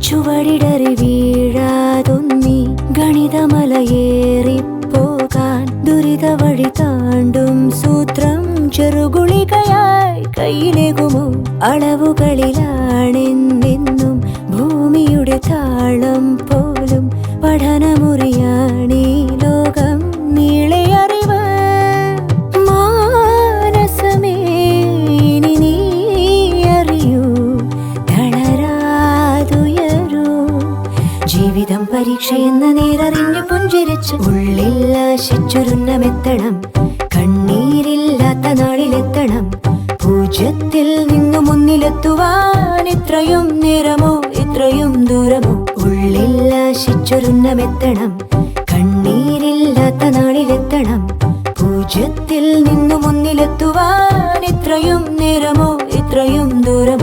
ചുവടിടറി വീഴാതൊന്നി ഗണിതമലയേറിപ്പോകാൻ ദുരിത വഴി താണ്ടും സൂത്രം ചെറുകുളികയായി കയ്യിലേകുമോ? അളവുകളിലാണെന്നെന്നും ഭൂമിയുടെ താളം പോലും പഠനമുറിയാണീ ലോകം നീളെ അറിവ്. മാനസമേ ഇനി നീ അറിയൂ, തളരാതുയരൂ. ജീവിതം പരീക്ഷയെന്ന നേരറിഞ്ഞു പുഞ്ചിരിച്ച് ഉള്ളിൽ ആശിച്ചൊരുന്നമെത്തണം. കണ്ണീരില്ലാത്ത നാളിലെത്തണം. പൂജ്യത്തിൽ നിന്നു മുന്നിലെത്തുവാൻ ഇത്രയും നേരമോ ഇത്രയും ദൂരമോ? ഉള്ളിൽ ആശിച്ചൊരുന്നമെത്തണം. കണ്ണീരില്ലാത്ത നാളിലെത്തണം. പൂജ്യത്തിൽ നിന്നു മുന്നിലെത്തുവാൻ ഇത്രയും നേരമോ ഇത്രയും ദൂരമോ?